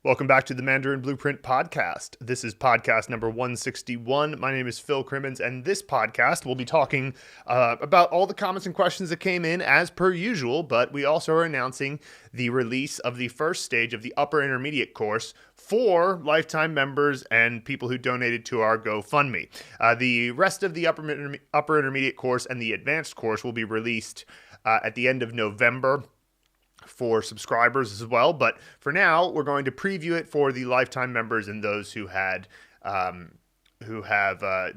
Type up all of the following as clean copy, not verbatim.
Welcome back to the Mandarin Blueprint Podcast. This is podcast number 161. My name is Phil Crimmins, and this podcast will be talking about all the comments and questions that came in as per usual, but we also are announcing the release of the first stage of the upper intermediate course for lifetime members and people who donated to our GoFundMe. The rest of the upper intermediate course and the advanced course will be released at the end of November for subscribers as well, but for now we're going to preview it for the lifetime members and those who have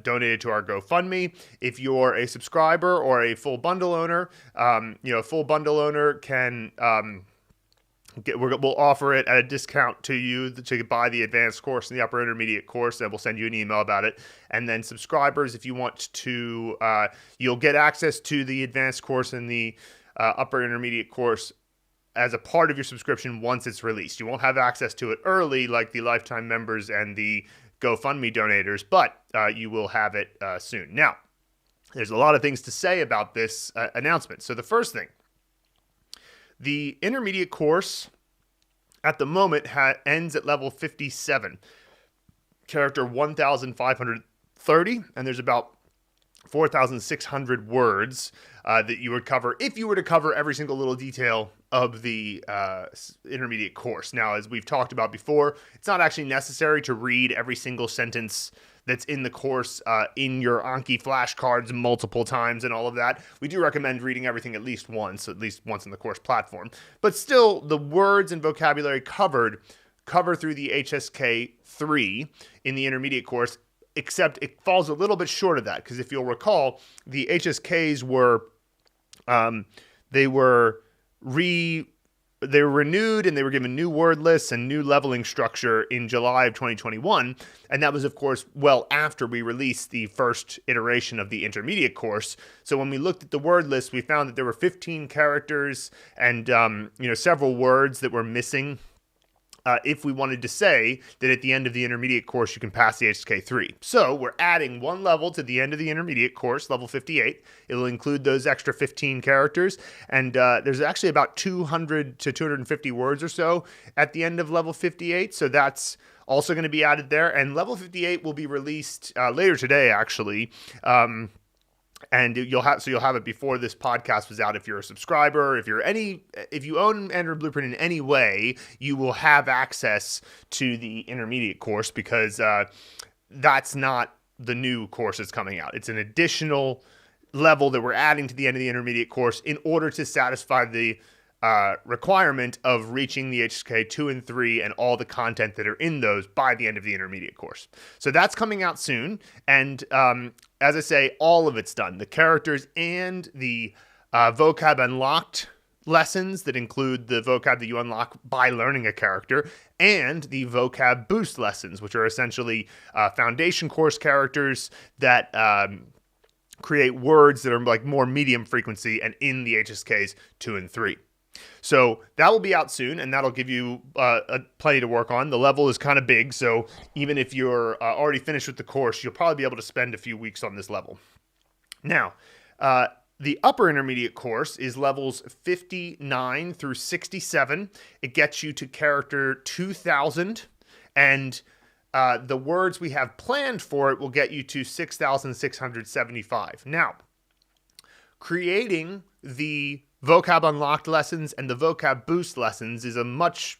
donated to our GoFundMe. If you're a subscriber or a full bundle owner, a full bundle owner can we'll offer it at a discount to you to buy the advanced course and the upper intermediate course, and we'll send you an email about it. And then subscribers, if you want to, you'll get access to the advanced course and the upper intermediate course as a part of your subscription once it's released. You won't have access to it early like the lifetime members and the GoFundMe donators, but you will have it soon. Now, there's a lot of things to say about this announcement. So the first thing, the intermediate course at the moment ends at level 57, character 1,530, and there's about 4,600 words that you would cover if you were to cover every single little detail of the intermediate course. Now, as we've talked about before, it's not actually necessary to read every single sentence that's in the course in your Anki flashcards multiple times and all of that. We do recommend reading everything at least once in the course platform. But still, the words and vocabulary cover through the HSK 3 in the intermediate course, except it falls a little bit short of that, because if you'll recall, the HSKs were they were renewed and they were given new word lists and new leveling structure in July of 2021, and that was, of course, well after we released the first iteration of the intermediate course. So when we looked at the word list, we found that there were 15 characters and several words that were missing. If we wanted to say that at the end of the intermediate course, you can pass the HSK 3. So we're adding one level to the end of the intermediate course, level 58. It'll include those extra 15 characters. And there's actually about 200 to 250 words or so at the end of level 58. So that's also going to be added there. And level 58 will be released later today, actually. And you'll have it before this podcast was out. If you're a subscriber, if you own Mandarin Blueprint in any way, you will have access to the intermediate course, because that's not the new course that's coming out. It's an additional level that we're adding to the end of the intermediate course in order to satisfy the requirement of reaching the HSK 2 and 3 and all the content that are in those by the end of the intermediate course. So that's coming out soon. And as I say, all of it's done. The characters and the Vocab Unlocked lessons that include the vocab that you unlock by learning a character, and the Vocab Boost lessons, which are essentially foundation course characters that create words that are like more medium frequency and in the HSKs 2 and 3. So that will be out soon, and that'll give you plenty to work on. The level is kind of big, so even if you're already finished with the course, you'll probably be able to spend a few weeks on this level. Now, the upper intermediate course is levels 59 through 67. It gets you to character 2,000, and the words we have planned for it will get you to 6,675. Now, creating the Vocab Unlocked lessons and the Vocab Boost lessons is a much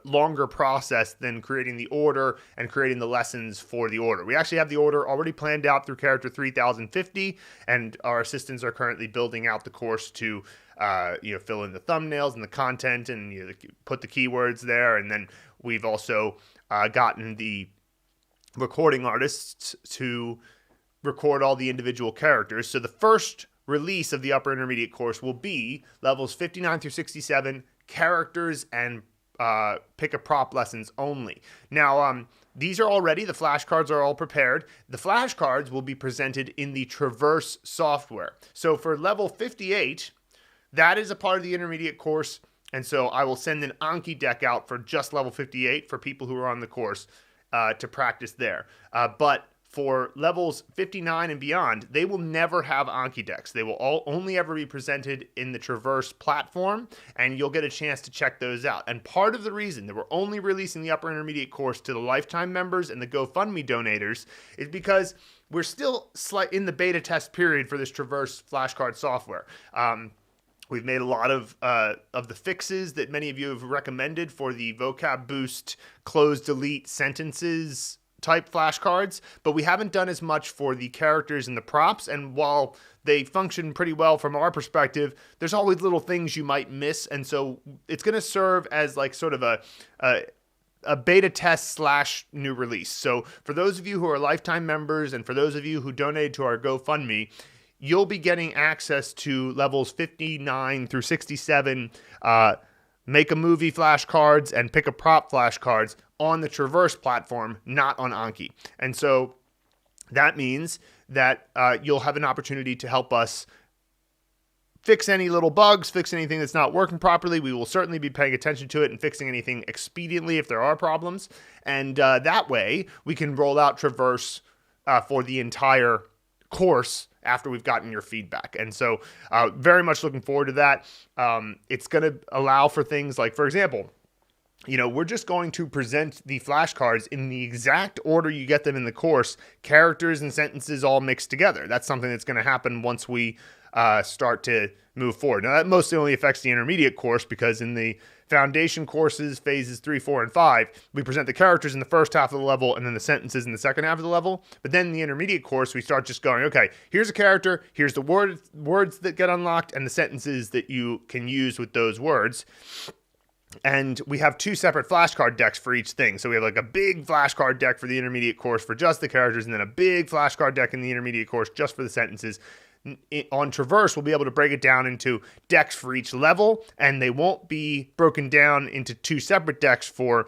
longer process than creating the order and creating the lessons for the order. We actually have the order already planned out through character 3050, and our assistants are currently building out the course to fill in the thumbnails and the content and put the keywords there. And then we've also gotten the recording artists to record all the individual characters. So the first release of the upper intermediate course will be levels 59 through 67, characters and pick a prop lessons only. Now, these are all ready. The flashcards are all prepared. The flashcards will be presented in the Traverse software. So for level 58, that is a part of the intermediate course. And so I will send an Anki deck out for just level 58 for people who are on the course to practice there. But for levels 59 and beyond, they will never have Anki decks. They will only ever be presented in the Traverse platform, and you'll get a chance to check those out. And part of the reason that we're only releasing the upper intermediate course to the lifetime members and the GoFundMe donators is because we're still in the beta test period for this Traverse flashcard software. We've made a lot of the fixes that many of you have recommended for the vocab boost, close delete sentences type flashcards, but we haven't done as much for the characters and the props. And while they function pretty well from our perspective, there's always little things you might miss. And so it's going to serve as like sort of a beta test / new release. So for those of you who are lifetime members and for those of you who donated to our GoFundMe, you'll be getting access to levels 59 through 67, make a movie flashcards and pick a prop flashcards on the Traverse platform, not on Anki. And so that means that you'll have an opportunity to help us fix any little bugs, fix anything that's not working properly. We will certainly be paying attention to it and fixing anything expediently if there are problems. And that way, we can roll out Traverse for the entire course after we've gotten your feedback. And so very much looking forward to that. It's going to allow for things like, for example, we're just going to present the flashcards in the exact order you get them in the course, characters and sentences all mixed together. That's something that's going to happen once we start to move forward. Now, that mostly only affects the intermediate course because in the foundation courses, phases 3, 4, and 5, we present the characters in the first half of the level and then the sentences in the second half of the level. But then in the intermediate course, we start just going, okay, here's a character, here's the words that get unlocked and the sentences that you can use with those words. And we have 2 separate flashcard decks for each thing. So we have like a big flashcard deck for the intermediate course for just the characters, and then a big flashcard deck in the intermediate course just for the sentences. On Traverse, we'll be able to break it down into decks for each level, and they won't be broken down into 2 separate decks for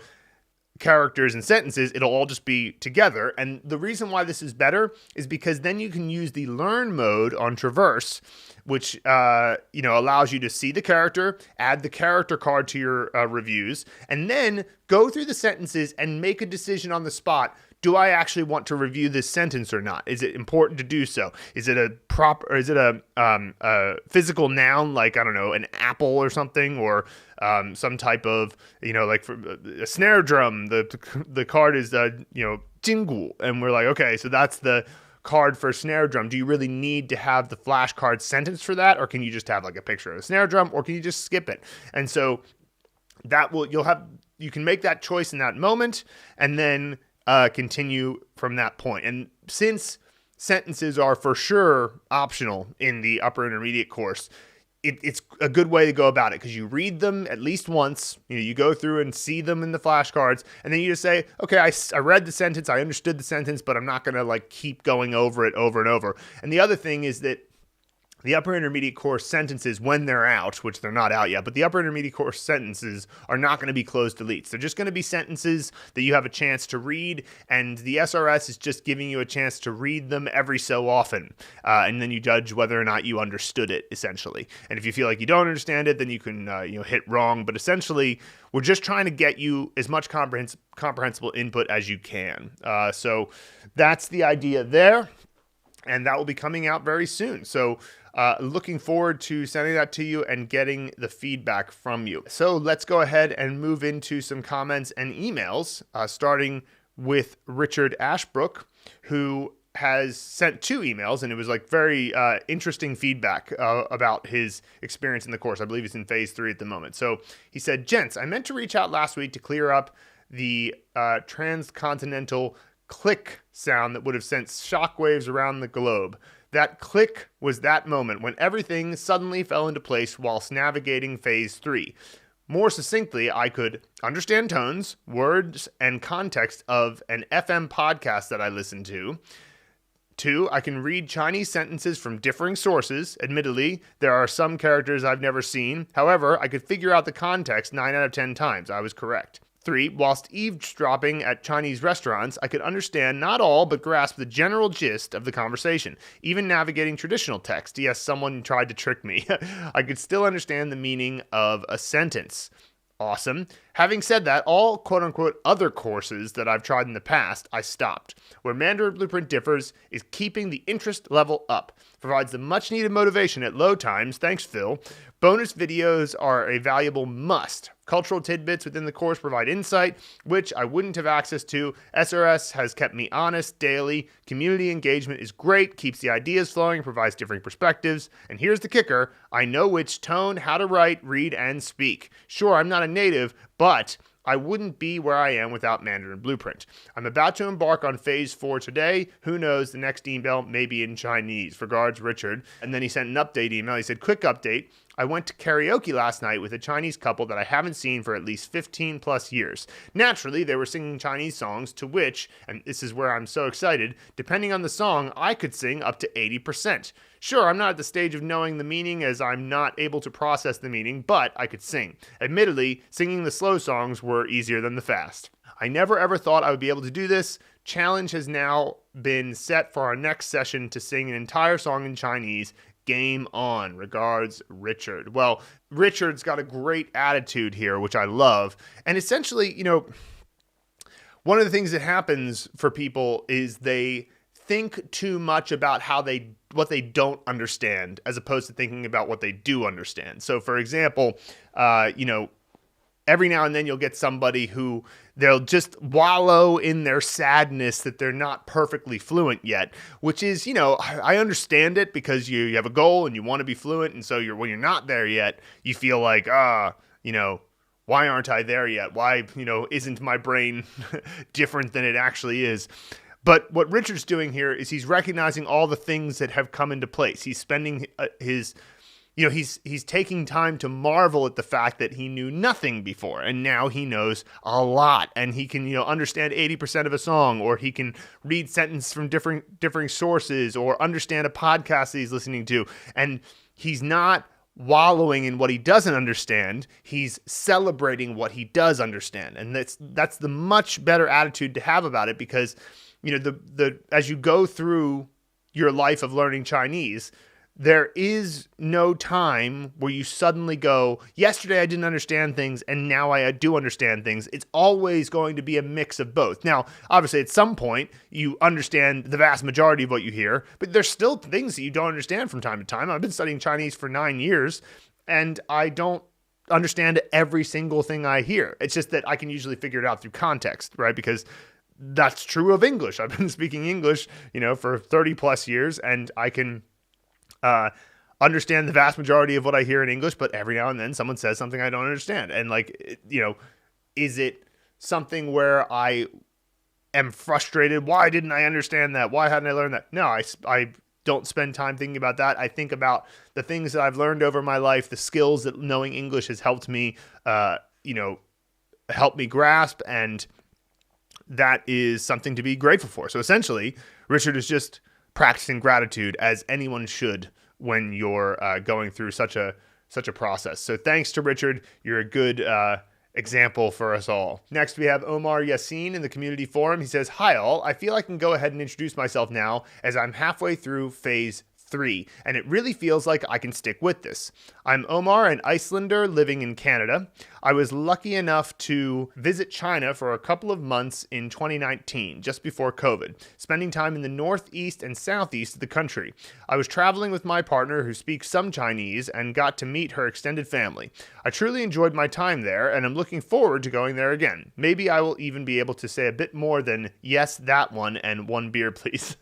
characters and sentences. It'll all just be together. And the reason why this is better is because then you can use the learn mode on Traverse, which allows you to see the character, add the character card to your reviews, and then go through the sentences and make a decision on the spot. Do I actually want to review this sentence or not? Is it important to do so? Is it a prop, or is it a physical noun like, I don't know, an apple or something, or some type of, like for a snare drum? The card is jingu, and we're like, okay, so that's the card for snare drum. Do you really need to have the flashcard sentence for that, or can you just have like a picture of a snare drum, or can you just skip it? And so you can make that choice in that moment, and then continue from that point. And since sentences are for sure optional in the upper intermediate course, it's a good way to go about it because you read them at least once. You go through and see them in the flashcards, and then you just say, okay, I read the sentence, I understood the sentence, but I'm not going to like keep going over it over and over. And the other thing is that the upper intermediate course sentences, when they're out, which they're not out yet, but the upper intermediate course sentences are not going to be closed deletes. They're just going to be sentences that you have a chance to read, and the SRS is just giving you a chance to read them every so often, and then you judge whether or not you understood it, essentially. And if you feel like you don't understand it, then you can hit wrong. But essentially, we're just trying to get you as much comprehensible input as you can. So that's the idea there, and that will be coming out very soon. So looking forward to sending that to you and getting the feedback from you. So let's go ahead and move into some comments and emails, starting with Richard Ashbrooke, who has sent 2 emails, and it was like very interesting feedback about his experience in the course. I believe he's in phase 3 at the moment. So he said, "Gents, I meant to reach out last week to clear up the transcontinental click sound that would have sent shockwaves around the globe. That click was that moment when everything suddenly fell into place whilst navigating phase 3. More succinctly, I could understand tones, words, and context of an FM podcast that I listened to. 2, I can read Chinese sentences from differing sources. Admittedly, there are some characters I've never seen. However, I could figure out the context 9 out of 10 times. I was correct. 3, whilst eavesdropping at Chinese restaurants, I could understand not all, but grasp the general gist of the conversation. Even navigating traditional text, yes, someone tried to trick me, I could still understand the meaning of a sentence. Awesome. Having said that, all quote-unquote other courses that I've tried in the past, I stopped. Where Mandarin Blueprint differs is keeping the interest level up. Provides the much-needed motivation at low times, thanks Phil. Bonus videos are a valuable must. Cultural tidbits within the course provide insight, which I wouldn't have access to. SRS has kept me honest daily. Community engagement is great, keeps the ideas flowing, provides different perspectives. And here's the kicker, I know which tone, how to write, read, and speak. Sure, I'm not a native, but I wouldn't be where I am without Mandarin Blueprint. I'm about to embark on phase 4 today. Who knows, the next email may be in Chinese. Regards, Richard. And then he sent an update email. He said, quick update. I went to karaoke last night with a Chinese couple that I haven't seen for at least 15 plus years. Naturally, they were singing Chinese songs to which, and this is where I'm so excited, depending on the song, I could sing up to 80%. Sure, I'm not at the stage of knowing the meaning as I'm not able to process the meaning, but I could sing. Admittedly, singing the slow songs were easier than the fast. I never ever thought I would be able to do this. Challenge has now been set for our next session to sing an entire song in Chinese. Game on. Regards, Richard. Well, Richard's got a great attitude here, which I love. And essentially, one of the things that happens for people is they think too much about what they don't understand as opposed to thinking about what they do understand. So, for example, every now and then you'll get somebody who they'll just wallow in their sadness that they're not perfectly fluent yet, which is, I understand it because you have a goal and you want to be fluent. And so when you're not there yet, you feel like, why aren't I there yet? Why, isn't my brain different than it actually is? But what Richard's doing here is he's recognizing all the things that have come into place. He's spending he's taking time to marvel at the fact that he knew nothing before, and now he knows a lot, and he can, understand 80% of a song, or he can read sentences from different sources, or understand a podcast that he's listening to, and he's not wallowing in what he doesn't understand. He's celebrating what he does understand, and that's the much better attitude to have about it, because as you go through your life of learning Chinese, there is no time where you suddenly go, yesterday I didn't understand things and now I do understand things. It's always going to be a mix of both. Now, obviously, at some point, you understand the vast majority of what you hear, but there's still things that you don't understand from time to time. I've been studying Chinese for 9 years, and I don't understand every single thing I hear. It's just that I can usually figure it out through context, right? Because that's true of English. I've been speaking English, for 30 plus years, and I can understand the vast majority of what I hear in English, but every now and then someone says something I don't understand. And is it something where I am frustrated? Why didn't I understand that? Why hadn't I learned that? No, I don't spend time thinking about that. I think about the things that I've learned over my life, the skills that knowing English has helped me, help me grasp, and that is something to be grateful for. So essentially, Richard is just practicing gratitude, as anyone should when you're going through such a process. So thanks to Richard. You're a good example for us all. Next, we have Ómar Yasin in the community forum. He says, hi all, I feel I can go ahead and introduce myself now as I'm halfway through phase 3, and it really feels like I can stick with this. I'm Ómar, an Icelander living in Canada. I was lucky enough to visit China for a couple of months in 2019, just before COVID, spending time in the northeast and southeast of the country. I was traveling with my partner who speaks some Chinese and got to meet her extended family. I truly enjoyed my time there, and I'm looking forward to going there again. Maybe I will even be able to say a bit more than, yes, that one, and 1 beer, please.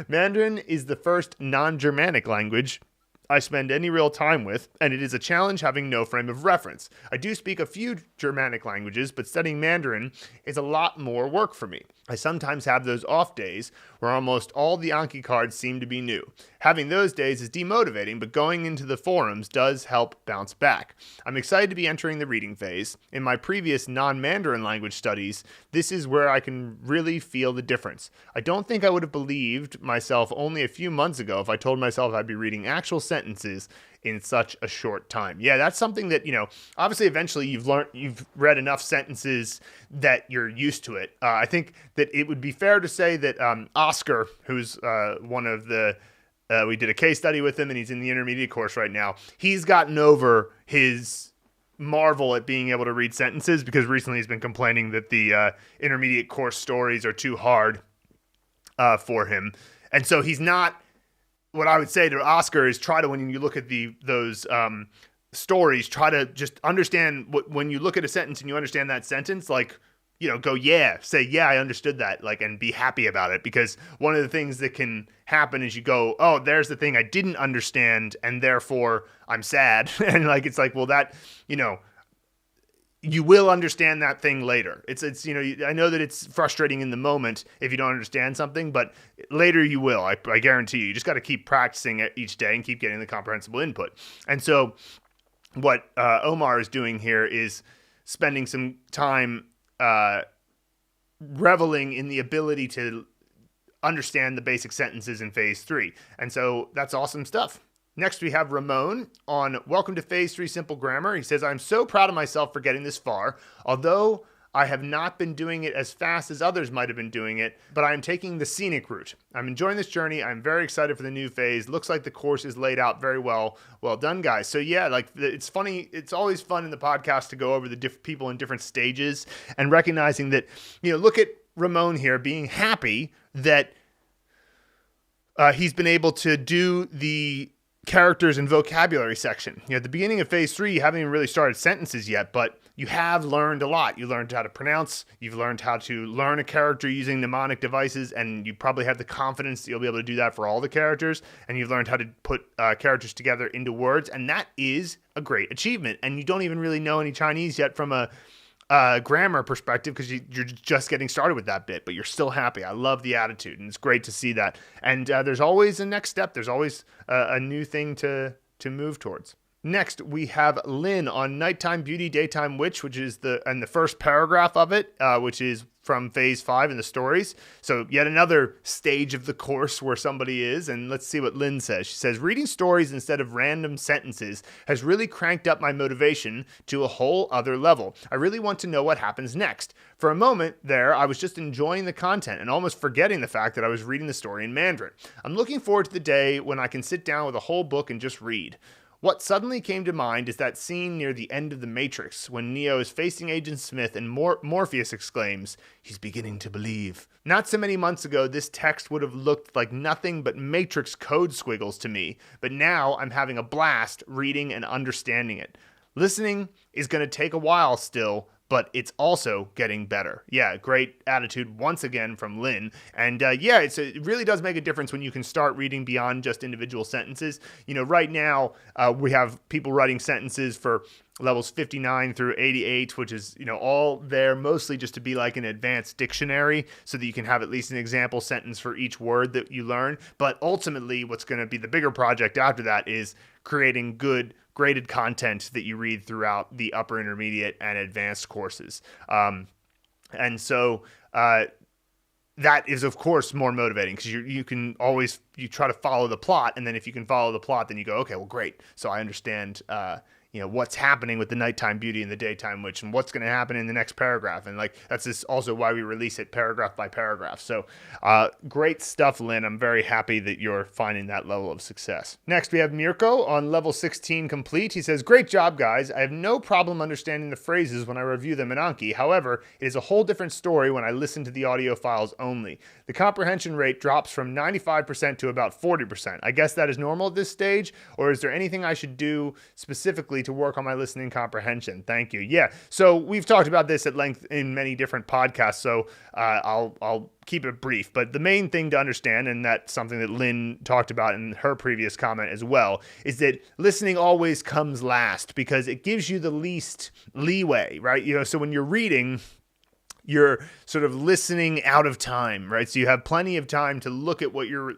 Mandarin is the first non-Germanic language I spend any real time with, and it is a challenge having no frame of reference. I do speak a few Germanic languages, but studying Mandarin is a lot more work for me. I sometimes have those off days where almost all the Anki cards seem to be new. Having those days is demotivating, but going into the forums does help bounce back. I'm excited to be entering the reading phase. In my previous non-Mandarin language studies, this is where I can really feel the difference. I don't think I would have believed myself only a few months ago if I told myself I'd be reading actual sentences in such a short time. Yeah, that's something that, obviously eventually you've read enough sentences that you're used to it. I think that it would be fair to say that Oscar, who's one of the, we did a case study with him and he's in the intermediate course right now, he's gotten over his marvel at being able to read sentences, because recently he's been complaining that the intermediate course stories are too hard for him. And so he's not, what I would say to Oscar is try to, when you look at those stories, try to just understand when you look at a sentence and you understand that sentence, like, go, say, yeah, I understood that, like, and be happy about it. Because one of the things that can happen is you go, oh, there's the thing I didn't understand, and therefore I'm sad. And like, it's like, well, that, you will understand that thing later. It's I know that it's frustrating in the moment if you don't understand something, but later you will. I guarantee you. You just got to keep practicing it each day and keep getting the comprehensible input. And so what Ómar is doing here is spending some time reveling in the ability to understand the basic sentences in phase 3. And so that's awesome stuff. Next, we have Ramon on Welcome to Phase 3 Simple Grammar. He says, I'm so proud of myself for getting this far. Although I have not been doing it as fast as others might have been doing it, but I am taking the scenic route. I'm enjoying this journey. I'm very excited for the new phase. Looks like the course is laid out very well. Well done, guys. So yeah, like it's funny. It's always fun in the podcast to go over the people in different stages and recognizing that, look at Ramon here being happy that he's been able to do the characters and vocabulary section. At the beginning of phase 3, you haven't even really started sentences yet, but you have learned a lot. You learned how to pronounce, you've learned how to learn a character using mnemonic devices, and you probably have the confidence that you'll be able to do that for all the characters, and you've learned how to put characters together into words, and that is a great achievement. And you don't even really know any Chinese yet from a grammar perspective, because you're just getting started with that bit, but you're still happy. I love the attitude, and it's great to see that. And there's always a next step. There's always a new thing to move towards. Next, we have Linn on Nighttime Beauty, Daytime Witch, which is the first paragraph of it, which is from phase 5 in the stories. So yet another stage of the course where somebody is. And let's see what Linn says. She says, reading stories instead of random sentences has really cranked up my motivation to a whole other level. I really want to know what happens next. For a moment there, I was just enjoying the content and almost forgetting the fact that I was reading the story in Mandarin. I'm looking forward to the day when I can sit down with a whole book and just read. What suddenly came to mind is that scene near the end of The Matrix when Neo is facing Agent Smith and Morpheus exclaims, he's beginning to believe. Not so many months ago, this text would have looked like nothing but Matrix code squiggles to me, but now I'm having a blast reading and understanding it. Listening is going to take a while still, but it's also getting better. Yeah, great attitude once again from Linn. And it really does make a difference when you can start reading beyond just individual sentences. Right now we have people writing sentences for levels 59 through 88, which is, all there mostly just to be like an advanced dictionary so that you can have at least an example sentence for each word that you learn. But ultimately, what's going to be the bigger project after that is creating good graded content that you read throughout the upper, intermediate, and advanced courses. And so that is, of course, more motivating because you can always, you try to follow the plot. And then if you can follow the plot, then you go, okay, well, great. So I understand, what's happening with the nighttime beauty and the daytime witch and what's going to happen in the next paragraph. And that's just also why we release it paragraph by paragraph. So great stuff, Linn. I'm very happy that you're finding that level of success. Next, we have Mirko on level 16 complete. He says, great job, guys. I have no problem understanding the phrases when I review them in Anki. However, it is a whole different story when I listen to the audio files only. The comprehension rate drops from 95% to about 40%. I guess that is normal at this stage, or is there anything I should do specifically to work on my listening comprehension? Thank you. Yeah. So we've talked about this at length in many different podcasts. So I'll keep it brief, but the main thing to understand, and that's something that Linn talked about in her previous comment as well, is that listening always comes last because it gives you the least leeway, right? So when you're reading, you're sort of listening out of time, right? So you have plenty of time to look at what you're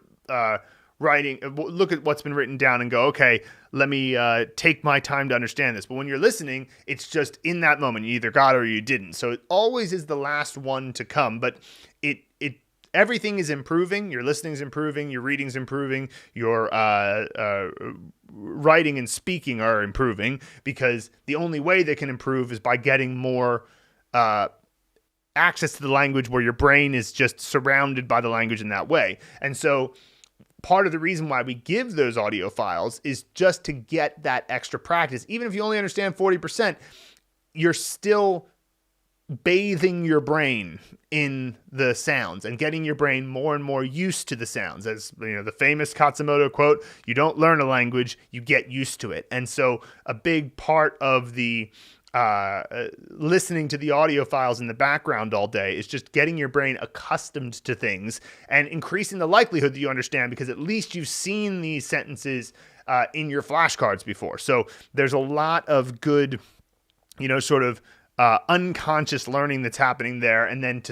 writing, look at what's been written down and go, okay, let me take my time to understand this. But when you're listening, it's just in that moment. You either got it or you didn't. So it always is the last one to come, but everything is improving. Your listening's improving, your reading's improving, your writing and speaking are improving, because the only way they can improve is by getting more access to the language where your brain is just surrounded by the language in that way. And so part of the reason why we give those audio files is just to get that extra practice. Even if you only understand 40%, you're still bathing your brain in the sounds and getting your brain more and more used to the sounds. As the famous Katsumoto quote, you don't learn a language, you get used to it. And so a big part of the listening to the audio files in the background all day is just getting your brain accustomed to things and increasing the likelihood that you understand, because at least you've seen these sentences in your flashcards before. So there's a lot of good, unconscious learning that's happening there, and then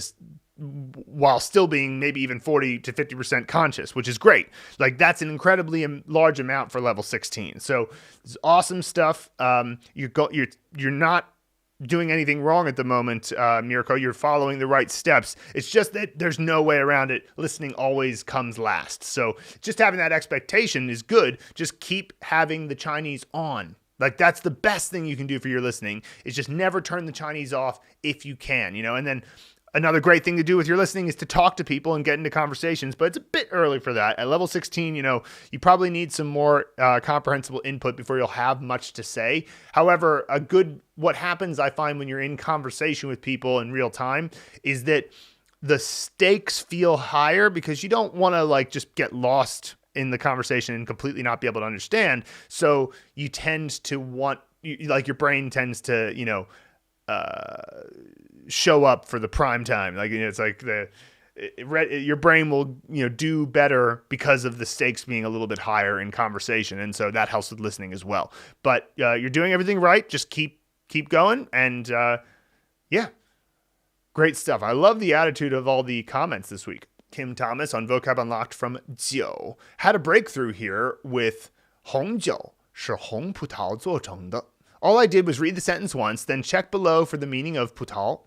while still being maybe even 40 to 50% conscious, which is great. Like, that's an incredibly large amount for level 16. So it's awesome stuff. You're not doing anything wrong at the moment, Mirko. You're following the right steps. It's just that there's no way around it. Listening always comes last. So just having that expectation is good. Just keep having the Chinese on. Like, that's the best thing you can do for your listening, is just never turn the Chinese off if you can, and then another great thing to do with your listening is to talk to people and get into conversations, but it's a bit early for that. At level 16, you probably need some more comprehensible input before you'll have much to say. However, what happens, I find, when you're in conversation with people in real time is that the stakes feel higher, because you don't want to just get lost in the conversation and completely not be able to understand. So you tend to your brain tends to, show up for the prime time. It's like your brain will, do better because of the stakes being a little bit higher in conversation. And so that helps with listening as well. But you're doing everything right. Just keep going. And great stuff. I love the attitude of all the comments this week. Kim Thomas on Vocab Unlocked from Jiu had a breakthrough here with 红酒是红葡萄做成的. All I did was read the sentence once, then check below for the meaning of 葡萄.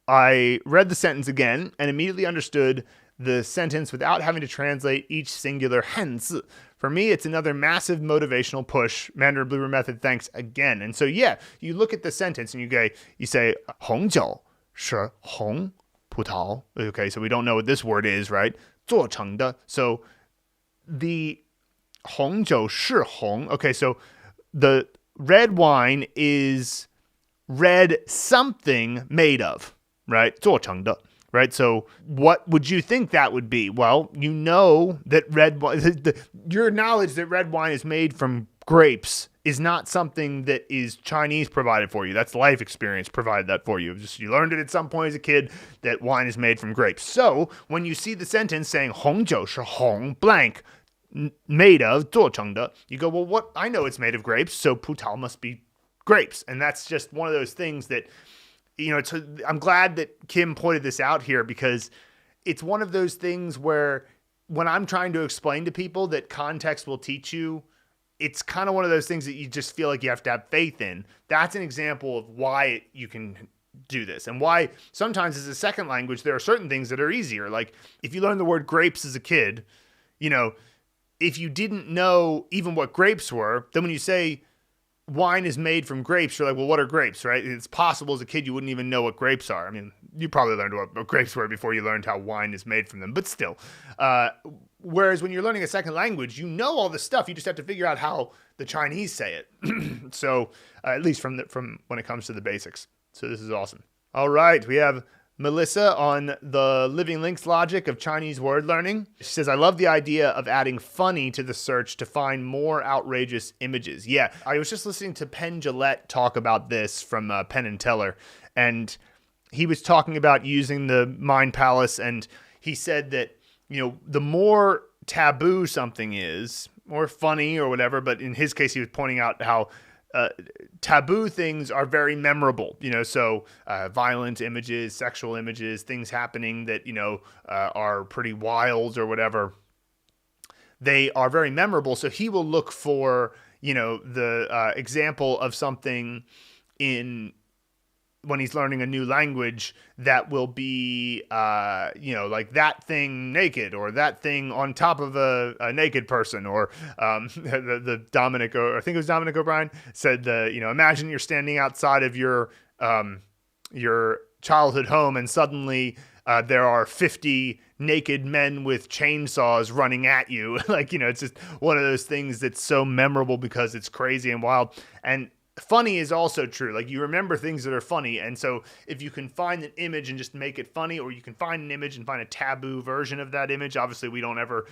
I read the sentence again and immediately understood the sentence without having to translate each singular 汉字. For me, it's another massive motivational push. Mandarin Blueprint Method, thanks again. And so, you look at the sentence and you say 红酒是红葡萄. Okay, so we don't know what this word is, right? 做成的. So the 红酒是红. Okay, so the red wine is red something made of, right? 做成的, right? So what would you think that would be? Well, you know that red wine, your knowledge that red wine is made from grapes is not something that is Chinese provided for you. That's life experience provided that for you. You learned it at some point as a kid that wine is made from grapes. So when you see the sentence saying 红酒是红 blank made of 做成的, you go, well, what? I know it's made of grapes, so 葡萄 must be grapes. And that's just one of those things that, I'm glad that Kim pointed this out here, because it's one of those things where when I'm trying to explain to people that context will teach you, it's kind of one of those things that you just feel like you have to have faith in. That's an example of why you can do this, and why sometimes as a second language, there are certain things that are easier. Like if you learn the word grapes as a kid, if you didn't know even what grapes were, then when you say wine is made from grapes, you're like, well, what are grapes, right? It's possible as a kid you wouldn't even know what grapes are. I mean, you probably learned what grapes were before you learned how wine is made from them, but still. Whereas when you're learning a second language, you know all this stuff. You just have to figure out how the Chinese say it. So at least from when it comes to the basics. So this is awesome. All right, we have Melissa on the Living Links logic of Chinese word learning. She says, I love the idea of adding funny to the search to find more outrageous images. Yeah, I was just listening to Penn Jillette talk about this from Penn and Teller, and he was talking about using the Mind Palace, and he said that, the more taboo something is, or funny or whatever, but in his case, he was pointing out how taboo things are very memorable, so violent images, sexual images, things happening that, are pretty wild or whatever, they are very memorable. So he will look for, the example of something when he's learning a new language that will be, like that thing naked, or that thing on top of a naked person, or the Dominic, or I think it was Dominic O'Brien said, imagine you're standing outside of your childhood home, and suddenly there are 50 naked men with chainsaws running at you. Like, it's just one of those things that's so memorable because it's crazy and wild. And funny is also true. Like, you remember things that are funny. And so if you can find an image and just make it funny, or you can find an image and find a taboo version of that image. Obviously, we don't ever,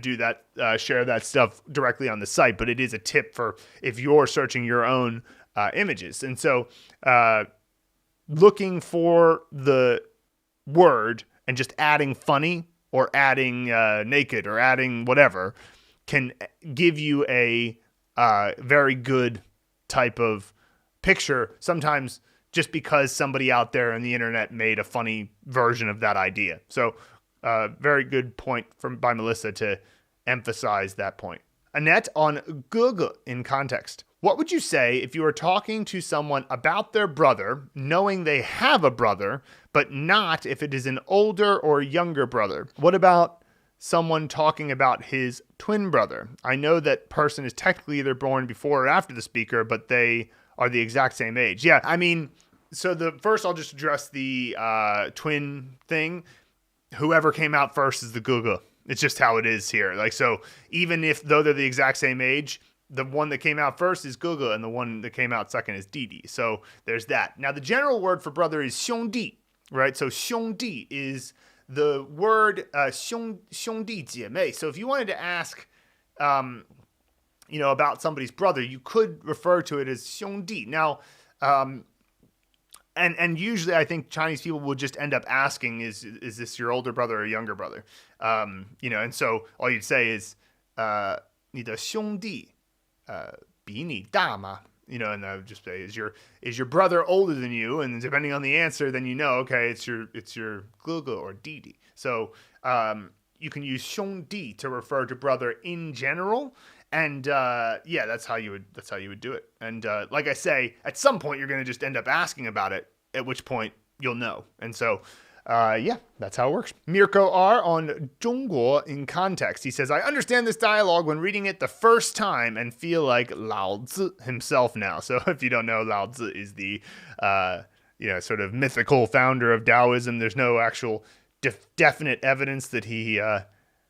do that, share that stuff directly on the site, but it is a tip for if you're searching your own images. And so looking for the word and just adding funny or adding naked or adding whatever can give you a very good type of picture, sometimes just because somebody out there on the internet made a funny version of that idea. So very good point by Melissa to emphasize that point. Annette on gēge in context. What would you say if you were talking to someone about their brother, knowing they have a brother, but not if it is an older or younger brother? What about someone talking about his twin brother? I know that person is technically either born before or after the speaker, but they are the exact same age. Yeah, I mean, so first I'll just address the twin thing. Whoever came out first is the gēge. It's just how it is here. Like, so even though they're the exact same age, the one that came out first is gēge, and the one that came out second is didi. So there's that. Now, the general word for brother is 兄弟, right? So 兄弟 is the word 兄弟姐妹. So if you wanted to ask, about somebody's brother, you could refer to it as 兄弟. Now, and usually I think Chinese people will just end up asking, is this your older brother or younger brother? And so all you'd say is 你的兄弟比你大吗? And I would just say, is your brother older than you? And depending on the answer, then okay, it's your gēge or didi. So you can use 兄弟 to refer to brother in general, and that's how you would do it. And like I say, at some point you're going to just end up asking about it, at which point you'll know. And so that's how it works. Mirko R on 中国 in context. He says, I understand this dialogue when reading it the first time and feel like Lao Tzu himself now. So if you don't know, Lao Tzu is the, sort of mythical founder of Taoism. There's no actual definite evidence that he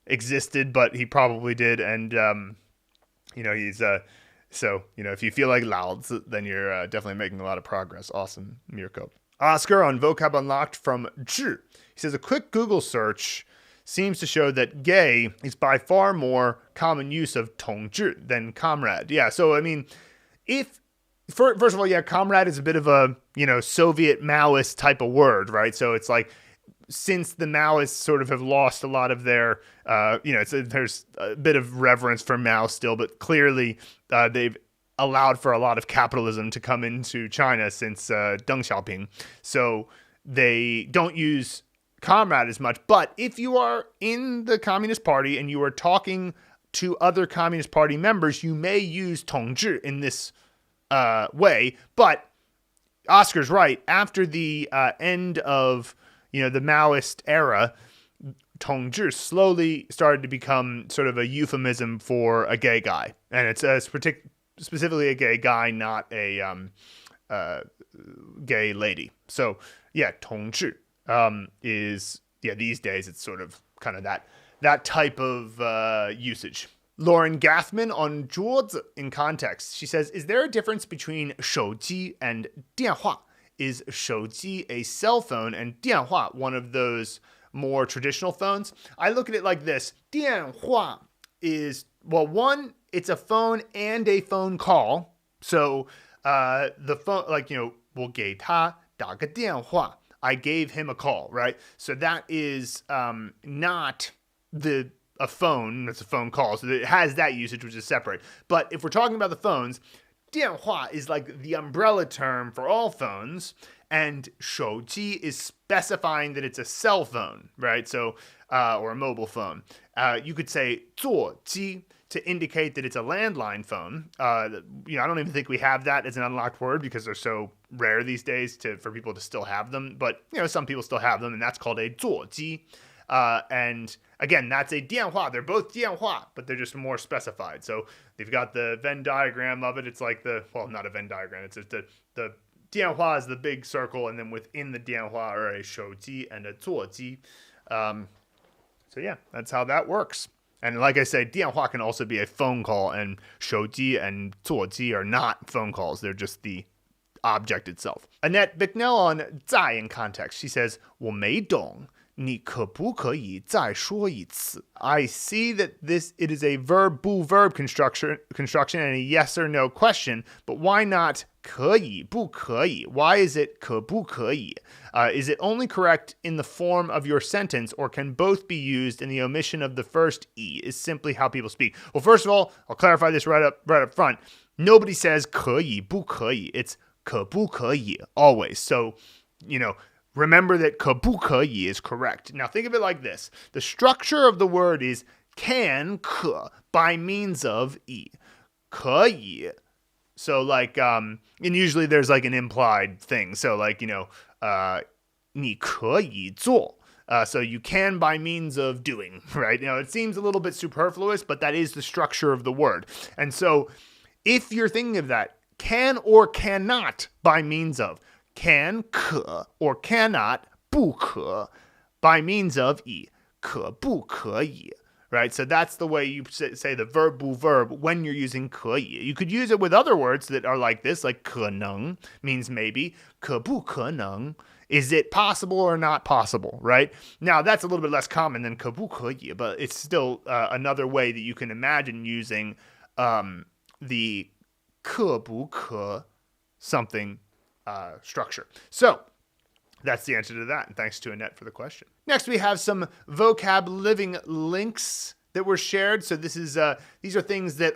existed, but he probably did. And, he's, if you feel like Lao Tzu, then you're definitely making a lot of progress. Awesome, Mirko. Oscar on Vocab Unlocked from Zhi. He says, a quick Google search seems to show that gay is by far more common use of 同志 than comrade. Yeah, so, I mean, first of all, comrade is a bit of a, Soviet Maoist type of word, right? So it's like, since the Maoists sort of have lost a lot of their, there's a bit of reverence for Mao still, but clearly they've allowed for a lot of capitalism to come into China since Deng Xiaoping. So they don't use comrade as much. But if you are in the Communist Party and you are talking to other Communist Party members, you may use 同志 in this way. But Oscar's right. After the end of the Maoist era, 同志 slowly started to become sort of a euphemism for a gay guy. And it's specifically a gay guy, not a gay lady. So, 同志 is, these days it's sort of kind of that type of usage. Lauren Gathman on 桌子 in context. She says, is there a difference between 手机 and 电话? Is 手机 a cell phone and 电话 one of those more traditional phones? I look at it like this. 电话 is, one, it's a phone and a phone call. So the phone, 我给他打个电话. I gave him a call, right? So that is not a phone. That's a phone call. So it has that usage, which is separate. But if we're talking about the phones, 电话 is like the umbrella term for all phones, and 手机 is specifying that it's a cell phone, right? So, or a mobile phone. You could say 座机 to indicate that it's a landline phone. I don't even think we have that as an unlocked word because they're so rare these days for people to still have them. But, some people still have them, and that's called a 座机. And again, that's a 电话. They're both 电话, but they're just more specified. So they've got the Venn diagram of it. It's like not a Venn diagram. It's just the dianhua is the big circle, and then within the dianhua are a 手机 and a 座机. So yeah, that's how that works. And like I said, 电话 can also be a phone call, and 手机 and 座机 are not phone calls. They're just the object itself. Annette Bicknell on 在 in context. She says, 我没懂你可不可以再说一次? I see that it is a verb construction and a yes or no question, but why not 可以不可以? Why is it 可不可以? Is it only correct in the form of your sentence, or can both be used in the omission of the first E? Is simply how people speak. Well, first of all, I'll clarify this right up front. Nobody says 可以不可以. It's 可不可以 always. So, remember that 可不可以 is correct. Now think of it like this. The structure of the word is can, 可, by means of 以. 可以. So and usually there's like an implied thing. So 你可以做. So you can by means of doing, right? It seems a little bit superfluous, but that is the structure of the word. And so if you're thinking of that, can or cannot by means of, can, 可, or cannot, 不可, by means of 以, 可不可以, right? So that's the way you say the verb 不 verb when you're using 可以. You could use it with other words that are like this, like 可能 means maybe, 可不可能, is it possible or not possible, right? Now that's a little bit less common than 可不可以, but it's still another way that you can imagine using the 可不可 something structure. So that's the answer to that. And thanks to Annette for the question. Next, we have some vocab living links that were shared. So these are things that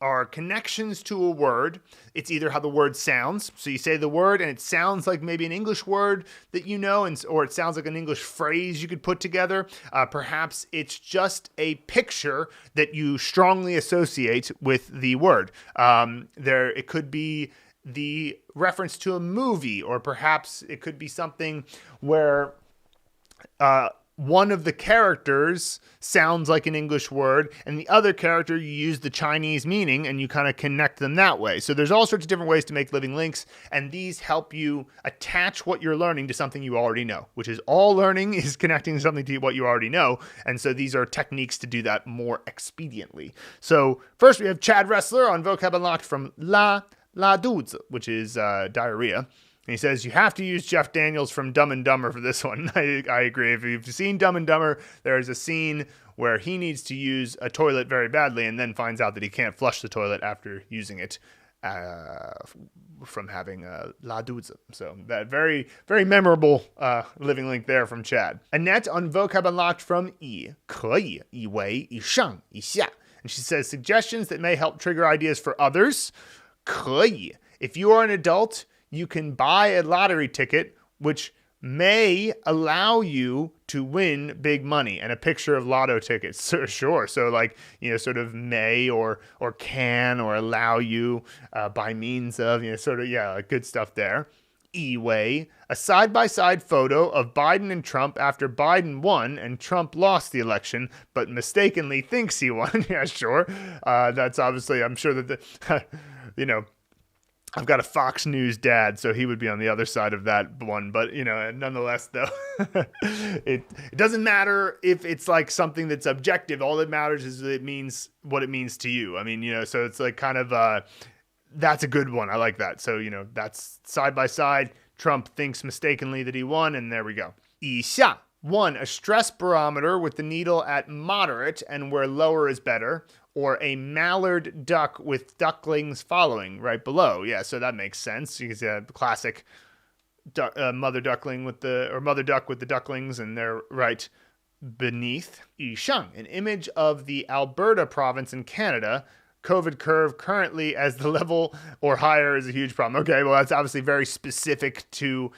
are connections to a word. It's either how the word sounds. So you say the word and it sounds like maybe an English word that you know, or it sounds like an English phrase you could put together. Perhaps it's just a picture that you strongly associate with the word. It could be the reference to a movie, or perhaps it could be something where one of the characters sounds like an English word, and the other character, you use the Chinese meaning, and you kind of connect them that way. So there's all sorts of different ways to make living links, and these help you attach what you're learning to something you already know, which is all learning is connecting something to what you already know. And so these are techniques to do that more expediently. So first we have Chad Wrestler on Vocab Unlocked from la douze, which is diarrhea. And he says, you have to use Jeff Daniels from Dumb and Dumber for this one. I agree. If you've seen Dumb and Dumber, there is a scene where he needs to use a toilet very badly and then finds out that he can't flush the toilet after using it from having la douze. So that very, very memorable living link there from Chad. Annette on Vocab Unlocked from 以, 可以, 以为, 以上, 以下. And she says, suggestions that may help trigger ideas for others. 可以. If you are an adult, you can buy a lottery ticket, which may allow you to win big money, and a picture of lotto tickets. So, sure. So sort of may or can or allow you by means of, good stuff there. 以为, a side-by-side photo of Biden and Trump after Biden won and Trump lost the election, but mistakenly thinks he won. Yeah, sure. That's obviously, I'm sure that I've got a Fox News dad, so he would be on the other side of that one. But, nonetheless, though, it doesn't matter if it's like something that's objective. All that matters is that it means what it means to you. I mean, so it's like kind of, that's a good one. I like that. So, that's side by side. Trump thinks mistakenly that he won, and there we go. 以下. 1, a stress barometer with the needle at moderate and where lower is better, or a mallard duck with ducklings following right below. Yeah, so that makes sense. You can see a classic mother duck with the ducklings, and they're right beneath. 以上, an image of the Alberta province in Canada. COVID curve currently as the level or higher is a huge problem. Okay, well, that's obviously very specific to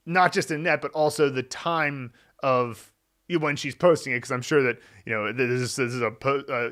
not just Annette, but also the time of when she's posting it, because I'm sure that this is a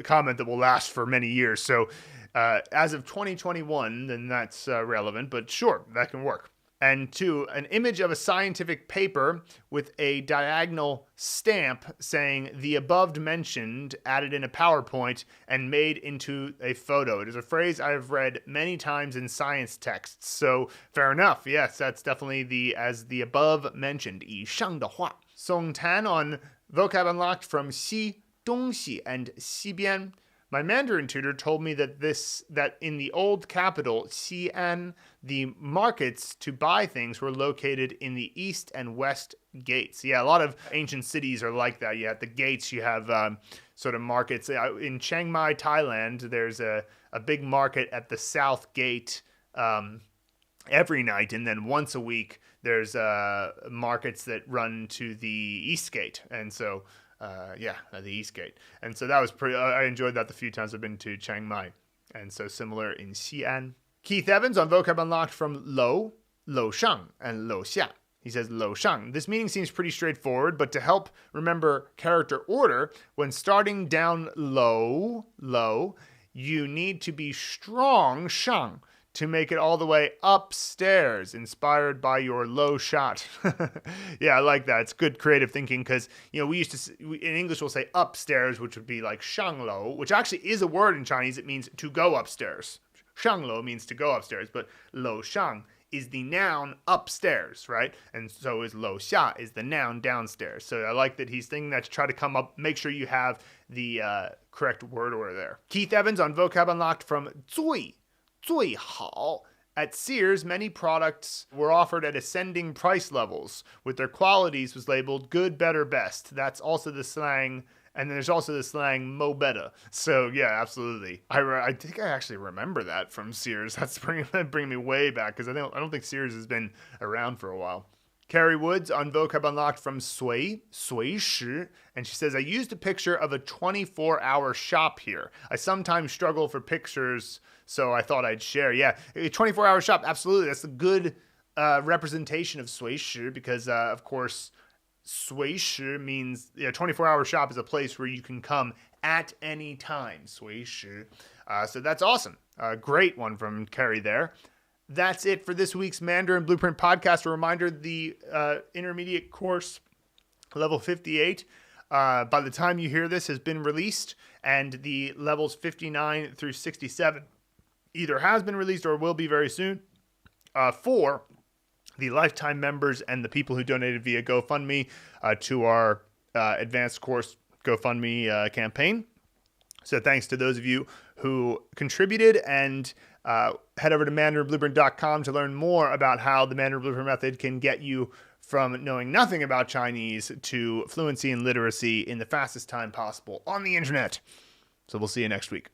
comment that will last for many years. So as of 2021, then that's relevant. But sure, that can work. And 2, an image of a scientific paper with a diagonal stamp saying the above mentioned added in a PowerPoint and made into a photo. It is a phrase I've read many times in science texts. So fair enough. Yes, that's definitely as the above mentioned. 以上的话. Seong Tan on Vocab Unlocked from 西东西 and 西边. My Mandarin tutor told me that in the old capital, Xi'an, the markets to buy things were located in the east and west gates. Yeah, a lot of ancient cities are like that. You have the gates, you have sort of markets. In Chiang Mai, Thailand, there's a big market at the south gate every night, and then once a week, there's markets that run to the east gate. And so... the East Gate. And so that was I enjoyed that the few times I've been to Chiang Mai. And so similar in Xi'an. Keith Evans on Vocab Unlocked from Lo Shang, and Lo Xia. He says Lo Shang. This meaning seems pretty straightforward, but to help remember character order, when starting down low, you need to be strong, Shang, to make it all the way upstairs, inspired by your low shot. Yeah, I like that. It's good creative thinking because, we used to, in English, we'll say upstairs, which would be like shanglo, which actually is a word in Chinese. It means to go upstairs. Shanglo means to go upstairs, but lo shang is the noun upstairs, right? And so is lo xia is the noun downstairs. So I like that he's thinking that to try to come up, make sure you have the correct word order there. Keith Evans on Vocab Unlocked from 最好. At Sears, many products were offered at ascending price levels, with their qualities was labeled good, better, best. That's also the slang, and then there's also the slang mo better. So yeah, absolutely. I think I actually remember that from Sears. That's bringing me way back because I don't think Sears has been around for a while. Carrie Woods on Vocab Unlocked from 随时, and she says, I used a picture of a 24-hour shop here. I sometimes struggle for pictures, so I thought I'd share. Yeah, a 24-hour shop, absolutely. That's a good representation of 随时because, of course, 随时means 24-hour shop is a place where you can come at any time. 随时. So that's awesome. Great one from Carrie there. That's it for this week's Mandarin Blueprint Podcast. A reminder, the intermediate course, level 58, by the time you hear this, has been released, and the levels 59 through 67 either has been released or will be very soon for the lifetime members and the people who donated via GoFundMe to our advanced course GoFundMe campaign. So thanks to those of you who contributed, and head over to mandarinblueprint.com to learn more about how the Mandarin Blueprint Method can get you from knowing nothing about Chinese to fluency and literacy in the fastest time possible on the internet. So we'll see you next week.